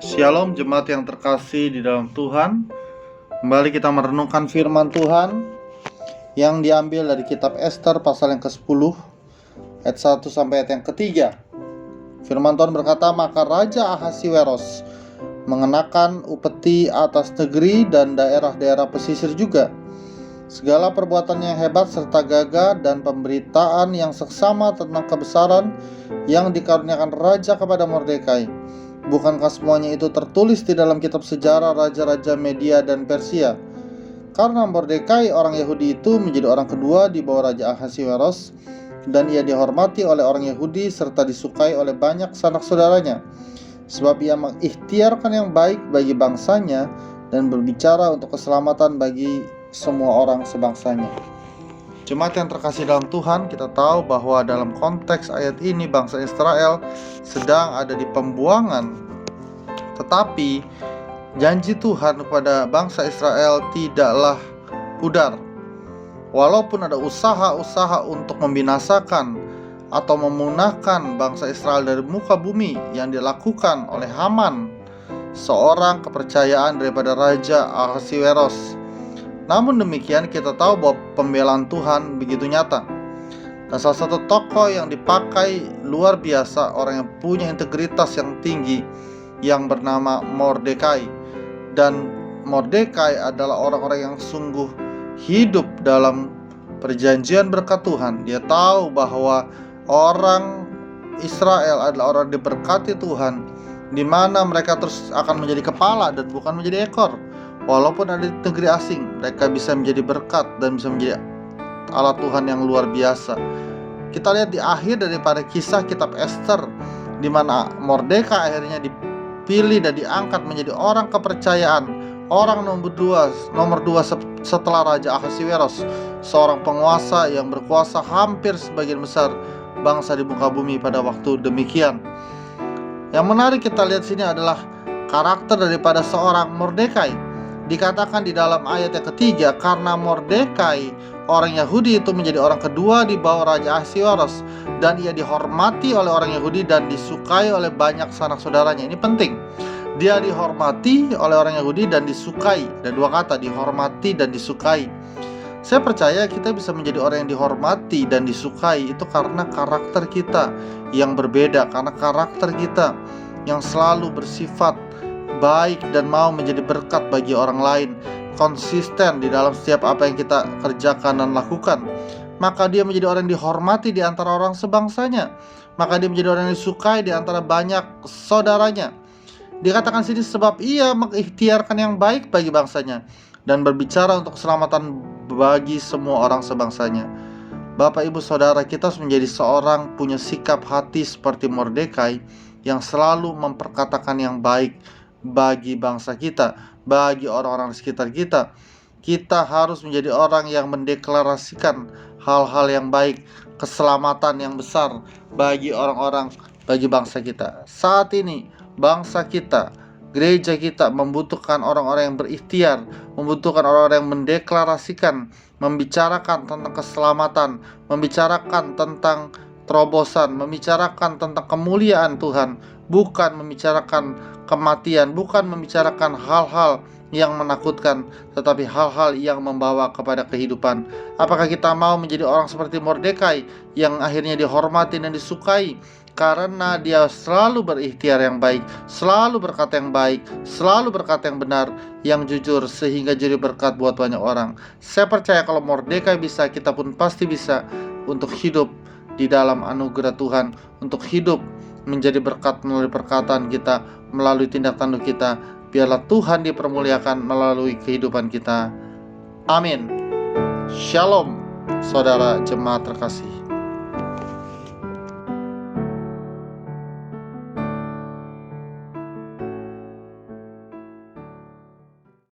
Shalom jemaat yang terkasih di dalam Tuhan. Kembali kita merenungkan firman Tuhan yang diambil dari kitab Ester pasal yang ke-10 ayat 1 sampai ayat yang ke-3. Firman Tuhan berkata, "Maka Raja Ahasiweros mengenakan upeti atas negeri dan daerah-daerah pesisir juga. Segala perbuatannya hebat serta gagah dan pemberitaan yang seksama tentang kebesaran yang dikaruniakan Raja kepada Mordekai. Bukankah semuanya itu tertulis di dalam kitab sejarah raja-raja Media dan Persia? Karena Mordekai orang Yahudi itu menjadi orang kedua di bawah Raja Ahasiweros, dan ia dihormati oleh orang Yahudi serta disukai oleh banyak sanak saudaranya, sebab ia mengikhtiarkan yang baik bagi bangsanya dan berbicara untuk keselamatan bagi semua orang sebangsanya." Jemaat yang terkasih dalam Tuhan, kita tahu bahwa dalam konteks ayat ini bangsa Israel sedang ada di pembuangan. Tetapi janji Tuhan kepada bangsa Israel tidaklah pudar. Walaupun ada usaha-usaha untuk membinasakan atau memunahkan bangsa Israel dari muka bumi yang dilakukan oleh Haman, seorang kepercayaan daripada Raja Ahasiweros. Namun demikian kita tahu bahwa pembelaan Tuhan begitu nyata. Dan salah satu tokoh yang dipakai luar biasa, orang yang punya integritas yang tinggi, yang bernama Mordekai. Dan Mordekai adalah orang-orang yang sungguh hidup dalam perjanjian berkat Tuhan. Dia tahu bahwa orang Israel adalah orang diberkati Tuhan, di mana mereka terus akan menjadi kepala dan bukan menjadi ekor. Walaupun ada di negeri asing, mereka bisa menjadi berkat dan bisa menjadi alat Tuhan yang luar biasa. Kita lihat di akhir daripada kisah kitab Ester, di mana Mordekai akhirnya dipilih dan diangkat menjadi orang kepercayaan, orang nomor dua setelah Raja Ahasiweros, seorang penguasa yang berkuasa hampir sebagian besar bangsa di muka bumi pada waktu demikian. Yang menarik kita lihat sini adalah karakter daripada seorang Mordekai. Dikatakan di dalam ayat yang ketiga, karena Mordekai orang Yahudi itu menjadi orang kedua di bawah Raja Ahasiweros, dan ia dihormati oleh orang Yahudi dan disukai oleh banyak sanak saudaranya. Ini penting. Dia dihormati oleh orang Yahudi dan disukai. Ada dua kata, dihormati dan disukai. Saya percaya kita bisa menjadi orang yang dihormati dan disukai itu karena karakter kita yang berbeda, karena karakter kita yang selalu bersifat baik dan mau menjadi berkat bagi orang lain, konsisten di dalam setiap apa yang kita kerjakan dan lakukan. Maka dia menjadi orang yang dihormati di antara orang sebangsanya. Maka dia menjadi orang yang disukai di antara banyak saudaranya. Dikatakan sini sebab ia mengikhtiarkan yang baik bagi bangsanya dan berbicara untuk keselamatan bagi semua orang sebangsanya. Bapak ibu saudara, kita harus menjadi seorang punya sikap hati seperti Mordekai yang selalu memperkatakan yang baik bagi bangsa kita, bagi orang-orang di sekitar kita. Kita harus menjadi orang yang mendeklarasikan hal-hal yang baik, keselamatan yang besar bagi orang-orang, bagi bangsa kita. Saat ini bangsa kita, gereja kita membutuhkan orang-orang yang berikhtiar, membutuhkan orang-orang yang mendeklarasikan, membicarakan tentang keselamatan, membicarakan tentang terobosan, membicarakan tentang kemuliaan Tuhan, bukan membicarakan kematian, bukan membicarakan hal-hal yang menakutkan, tetapi hal-hal yang membawa kepada kehidupan. Apakah kita mau menjadi orang seperti Mordekai yang akhirnya dihormati dan disukai karena dia selalu berikhtiar yang baik, selalu berkata yang baik, selalu berkata yang benar, yang jujur, sehingga jadi berkat buat banyak orang? Saya percaya kalau Mordekai bisa, kita pun pasti bisa untuk hidup di dalam anugerah Tuhan, untuk hidup menjadi berkat melalui perkataan kita, melalui tindak tanduk kita. Biarlah Tuhan dipermuliakan melalui kehidupan kita. Amin. Shalom, saudara jemaat terkasih.